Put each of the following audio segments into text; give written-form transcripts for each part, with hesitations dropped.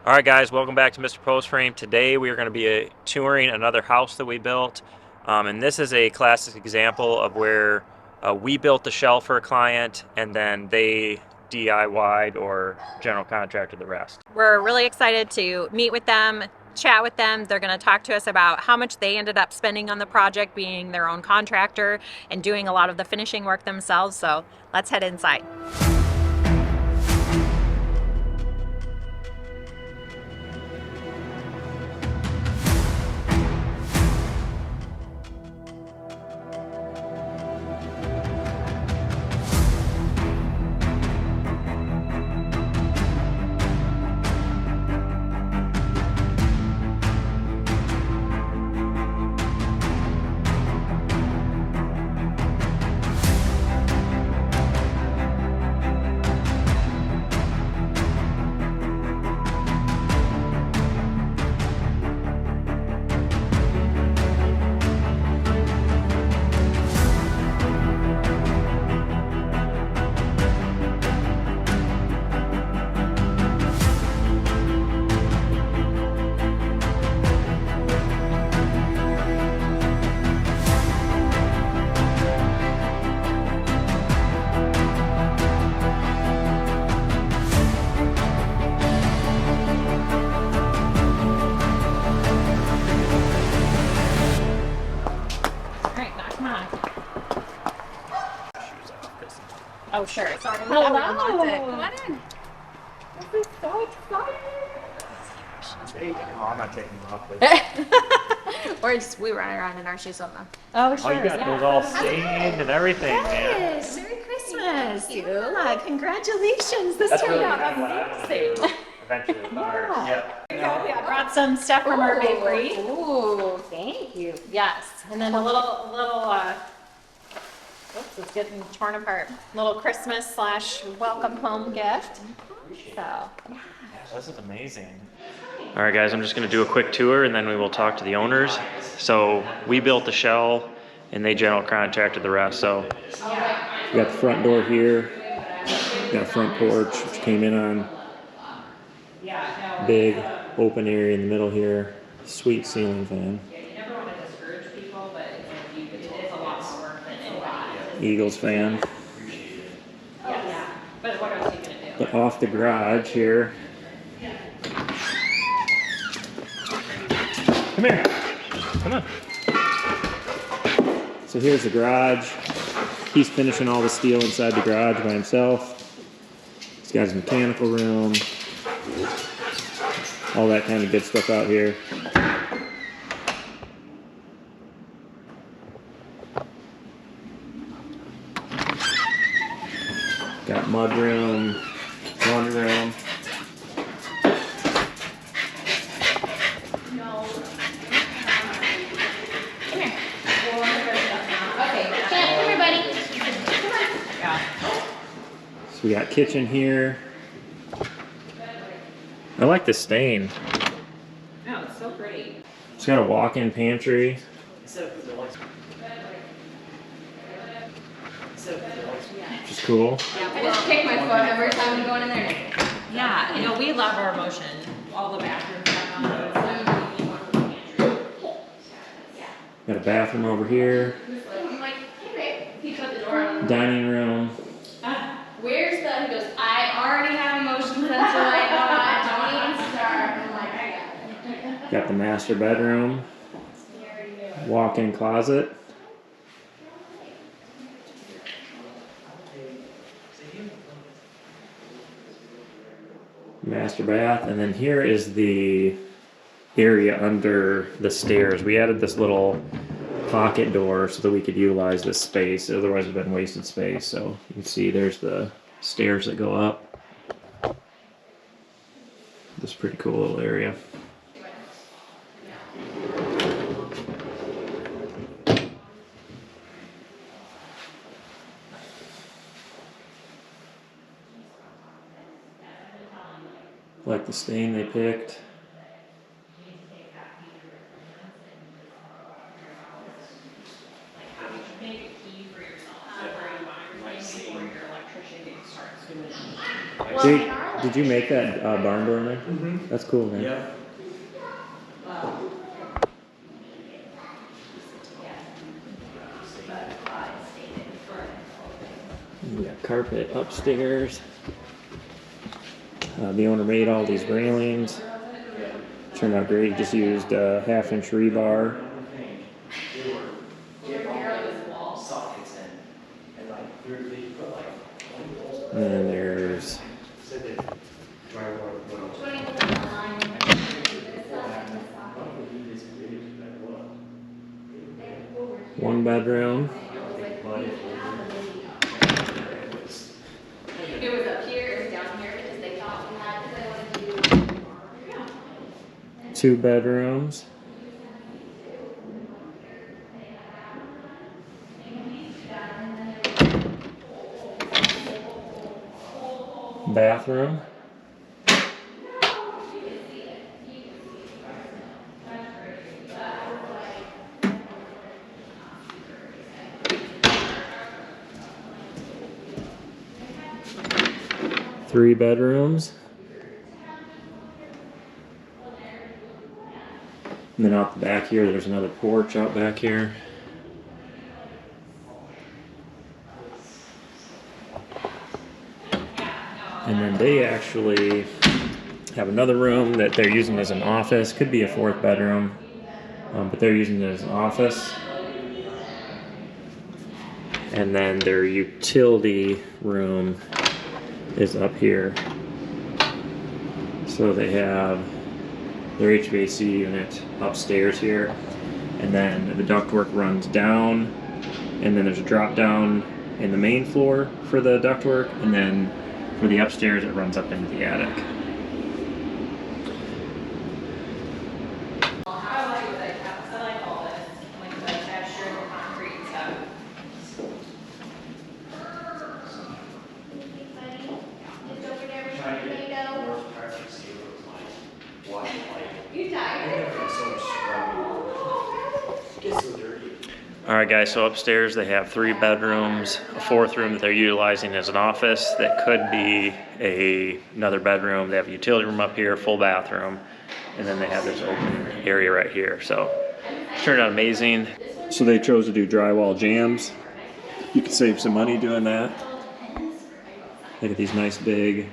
All right, guys, welcome back to Mr. Post Frame. Today we are going to be touring another house that we built, and this is a classic example of where we built the shell for a client and then they DIY'd or general contracted the rest. We're really excited to meet with them, chat with them. They're going to talk to us about how much they ended up spending on the project, being their own contractor and doing a lot of the finishing work themselves. So let's head inside. Oh, sure. Sorry. Hello. Come on in. This is so exciting. Oh, I'm not taking them off. We run around in our shoes sometimes. Oh, Oh, sure. you got those all stained and everything, man. Yes. Merry Christmas, Eula. Congratulations. This That's turned really out kind of what I want to do amazing. eventually with ours. Yep. I brought some stuff from our bakery. Ooh, thank you. Yes, and then a little, oops, it's getting torn apart. Little Christmas / welcome home gift. So, This is amazing. All right, guys, I'm just going to do a quick tour and then we will talk to the owners. So we built the shell and they general contracted the rest. So we got the front door here, got a front porch which came in on, big open area in the middle here, sweet ceiling fan. Eagles fan. But off the garage here. Come here. Come on. So here's the garage. He's finishing all the steel inside the garage by himself. He's got his mechanical room. All that kind of good stuff out here. Got mud room, laundry room. So we got kitchen here. I like the stain. oh, it's so pretty. It's got a walk-in pantry. Which is cool. I just kick my foot every time I'm going in there. Yeah, you know, we love our motion. All the bathrooms have Got a bathroom over here. I'm like, hey babe, he shut the door on. Dining room. Where's the, he goes, I already have a motion sensor light on, don't even start. I'm like, I got it. Got the master bedroom. Walk-in closet. Master bath, and then here is the area under the stairs. We added this little pocket door so that we could utilize this space, otherwise it would have been wasted space. So you can see there's the stairs that go up. This is a pretty cool little area. Like the stain they picked. Well, in our Did you make that barn door, man? Mm-hmm. That's cool, man. Yeah. We got carpet upstairs. The owner made all these railings. Turned out great. He just used a 1/2-inch rebar. And then there's one bedroom. It was up here, it was down here because they thought we had, because they wanted to do. 2 bedrooms. Bathroom. Three bedrooms. And then out the back here, there's another porch out back here. And then they actually have another room that they're using as an office. Could be a 4th bedroom, but they're using it as an office. And then their utility room is up here. So they have their HVAC unit upstairs here, and then the ductwork runs down, and then there's a drop down in the main floor for the ductwork, and then for the upstairs it runs up into the attic. I like all this, like the texture of the concrete stuff. You tired? Alright guys, so upstairs they have 3 bedrooms, a 4th room that they're utilizing as an office that could be another bedroom. They have a utility room up here, full bathroom, and then they have this open area right here. So it turned out amazing. So they chose to do drywall jambs. You can save some money doing that. Look at these nice big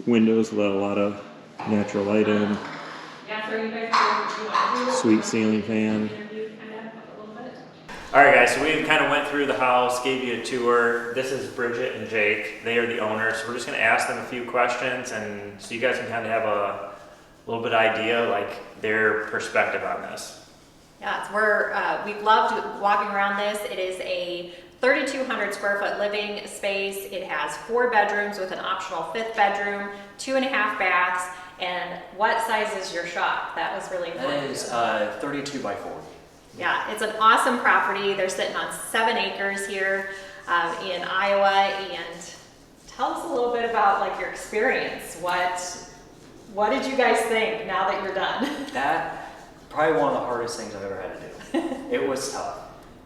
windows, let a lot of natural light in. Sweet ceiling fan. Alright guys, so we kind of went through the house, gave you a tour. This is Bridget and Jake. They are the owners. So we're just going to ask them a few questions, and so you guys can kind of have a little bit idea, like their perspective on this. Yeah, we've loved walking around this. It is a 3,200 square foot living space. It has 4 bedrooms with an optional 5th bedroom, 2.5 baths. And what size is your shop? That was really important. That is 32 by 4. Yeah, it's an awesome property. They're sitting on 7 acres here in Iowa. And tell us a little bit about like your experience. What did you guys think now that you're done? That probably one of the hardest things I've ever had to do. It was tough.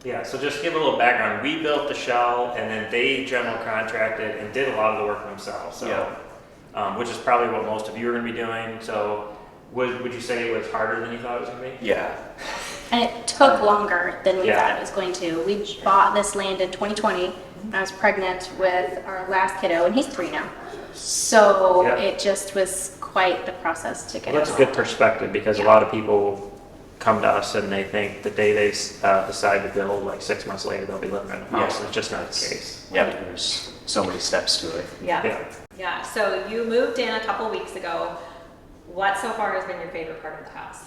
Yeah, so just give a little background. We built the shell, and then they general contracted and did a lot of the work themselves. So, Yeah. Which is probably what most of you are going to be doing. So would you say it was harder than you thought it was going to be? Yeah. And it took longer than we Yeah. thought it was going to. We bought this land in 2020. I was pregnant with our last kiddo, and he's 3 now. So Yeah. it just was quite the process to get Well, that's a good perspective, because a lot of people come to us and they think the day they decide to build, like 6 months later, they'll be living in a house. Yeah. It's just not the case. Yeah, there's so many steps to it. Yeah. So you moved in a couple weeks ago. What so far has been your favorite part of the house?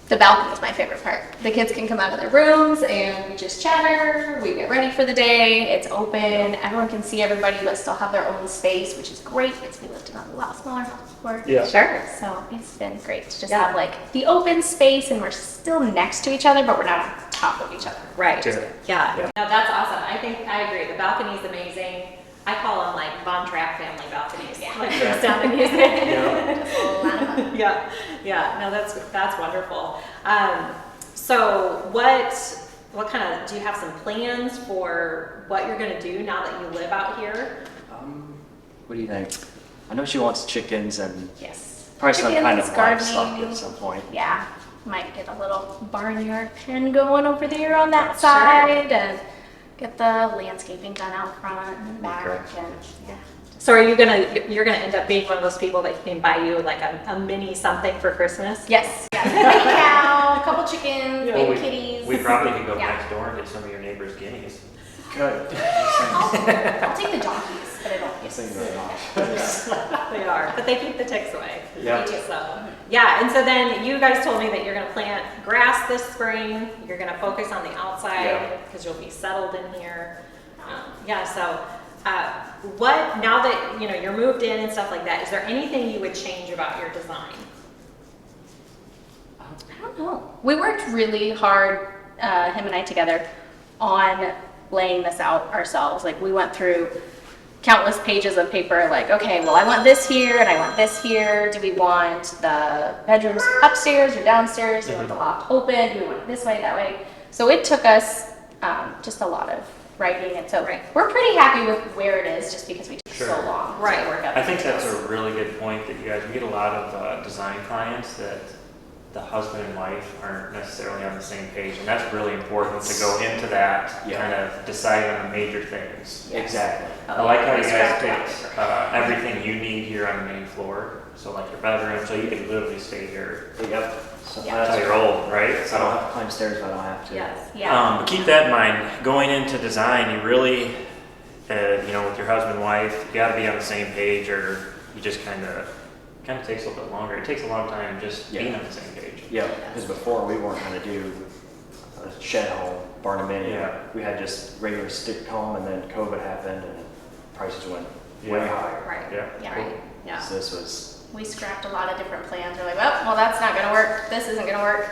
The balcony is my favorite part. The kids can come out of their rooms and we just chatter. We get ready for the day. It's open. Everyone can see everybody, but still have their own space, which is great because we lived in a lot smaller house before. Yeah. Sure. So it's been great to just Yeah. have like the open space, and we're still next to each other, but we're not on top of each other. Right. Yeah. Yeah. Yeah. No, that's awesome. I agree. The balcony's amazing. I call them like Von Trapp family balconies. Yeah. Like from Sound of Music. Just a lot of fun. Yeah. No, that's wonderful. So what kind of, do you have some plans for what you're going to do now that you live out here? What do you think? I know she wants chickens and Yes. probably some kind of Chickens, livestock gardening. at some point. Yeah, might get a little barnyard pen going over there on that side and get the landscaping done out front and back Okay. and yeah. So you're gonna end up being one of those people that can buy you like a mini something for Christmas? Yes. Yes. Baby cow, a couple chickens, Well, baby kitties. we probably could go Yeah. next door and get some of your neighbor's guineas. Good. I'll take the donkeys, but I don't get These things are not. They are, but they keep the ticks away. Yeah. So, yeah, and so then you guys told me that you're gonna plant grass this spring. You're gonna focus on the outside Yeah. because you'll be settled in here. Yeah, so what, now that, you know, you're moved in and stuff like that, is there anything you would change about your design? I don't know. We worked really hard, him and I together, on laying this out ourselves. Like we went through countless pages of paper, like, okay, well, I want this here and I want this here. Do we want the bedrooms upstairs or downstairs? Do we want the loft open? Do we want it this way, that way? So it took us just a lot of writing, and so we're pretty happy with where it is, just because we took so Sure. long Right. to work out. I the think that's details. a really good point that you guys, we get a lot of design clients that the husband and wife aren't necessarily on the same page, and that's really important to go into that, Yeah. kind of decide on the major things. Exactly. I like how We you guys scrapped a lot of picked paper. everything you need here on the main floor, so like your bedroom, so you can literally stay here Yep. So Yeah. until that's you're old, right? I don't have to climb stairs if I don't have to. Yes. Yeah. But keep that in mind, going into design, you really, you know, with your husband and wife, you gotta be on the same page, or you just kind of takes a little bit longer. It takes a long time just Yeah. being on the same page. Yeah, because before we weren't gonna do a shed home, Barndominium. Yeah. We had just regular stick home, and then COVID happened and prices went way Yeah. higher. Right. Yeah. Yeah. Cool. Right. Yeah. So this was, We scrapped a lot of different plans. We're like, well, that's not gonna work. This isn't gonna work.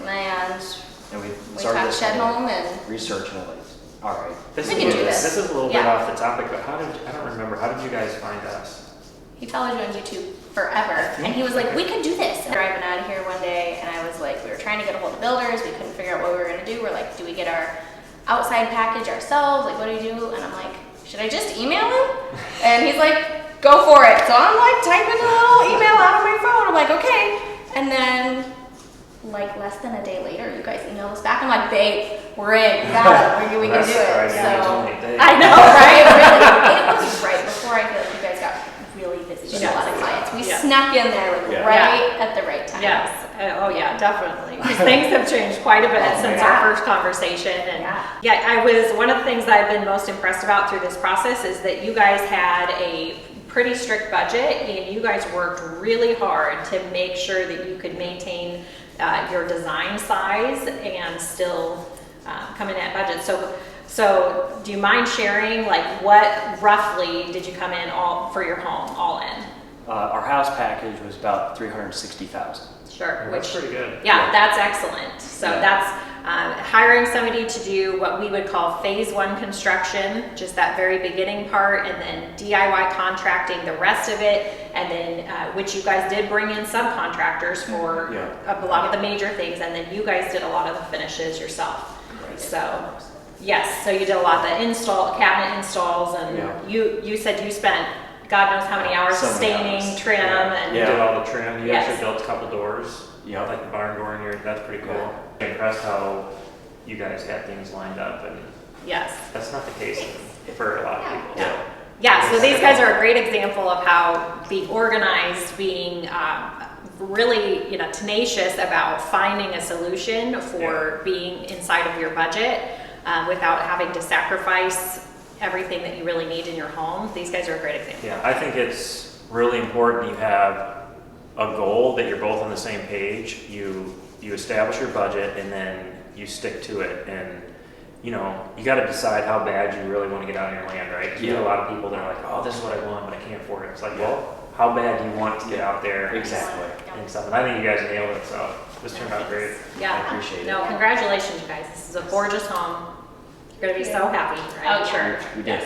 And and we we started found this shed kind of home and research, and like, all right. This We is can a do little- this. This is a little bit Yeah. off the topic, but how did, I don't remember, how did you guys find us? he followed you on YouTube forever. And he was like, we could do this. And driving out of here one day, and I was like, we were trying to get a hold of builders. We couldn't figure out what we were gonna do. We're like, do we get our outside package ourselves? Like, what do we do? And I'm like, should I just email him? And he's like, go for it. So I'm like typing a little email out of my phone. I'm like, okay. And then like less than a day later, you guys email us back. I'm like, babe, we're in. We got it. We can That's do it. surprising. It's So only a day. I know, right? Really. It was right before I feel like you guys got really busy with a lot of clients. We Yeah. snuck in there like Yeah. right at the right time. Yes. Oh, yeah, definitely. Because things have changed quite a bit since yeah. our first conversation. And Yeah. one of the things that I've been most impressed about through this process is that you guys had a pretty strict budget, and you guys worked really hard to make sure that you could maintain your design size and still come in at budget. So do you mind sharing, like, what roughly did you come in all for your home, all in? Our house package was about 360,000. Sure. That's pretty good. Yeah, that's excellent. So Yeah. that's hiring somebody to do what we would call phase one construction, just that very beginning part, and then DIY contracting the rest of it, and then which you guys did bring in subcontractors for Yeah. a lot of the major things, and then you guys did a lot of the finishes yourself. So yes, so you did a lot of the cabinet installs, and Yeah. you said you spent God knows how many hours So many staining, hours. trim, Yeah. and You did all the trim, you Yes. actually built a couple doors. Yep. Like the barn door in here, that's pretty cool. I'm impressed how you guys had things lined up, and yes. that's not the case for a lot of people. Yeah. so. Yeah, so these guys are a great example of how being organized, being really, tenacious about finding a solution for being inside of your budget without having to sacrifice everything that you really need in your home. These guys are a great example. Yeah, I think it's really important you have a goal that you're both on the same page. You establish your budget, and then you stick to it. And you got to decide how bad you really want to get out on your land, right? 'Cause you get a lot of people that are like, oh, this is what I want, but I can't afford it. It's like, well, how bad do you want to get out there? Exactly. And stuff. And I think you guys nailed it. So this turned out great. Yeah. I appreciate it. No, congratulations, you guys. This is a gorgeous home. You're going to be so happy, right? Oh, sure. We did.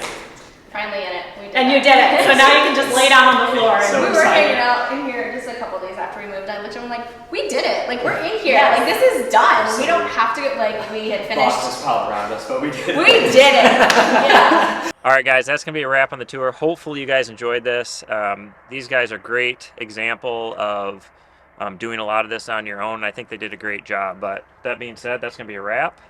Finally in it. We did And it. you did it. So now you can just lay down on the floor. So We were excited. hanging out in here just a couple days after we removed, I looked at him like, we did it. Like, we're in here. Yes. Like, this is done. We don't have to, like, we had finished. Boxes piled around us, but we did it. We did it. Yeah. All right, guys, that's going to be a wrap on the tour. Hopefully you guys enjoyed this. These guys are a great example of doing a lot of this on your own. I think they did a great job. But that being said, that's going to be a wrap.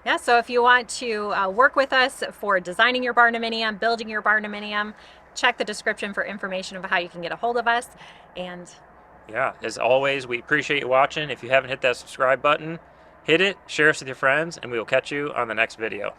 Yeah, so if you want to work with us for designing your barndominium, building your barndominium, check the description for information of how you can get a hold of us. And Yeah, as always, we appreciate you watching. If you haven't hit that subscribe button, hit it, share us with your friends, and we will catch you on the next video.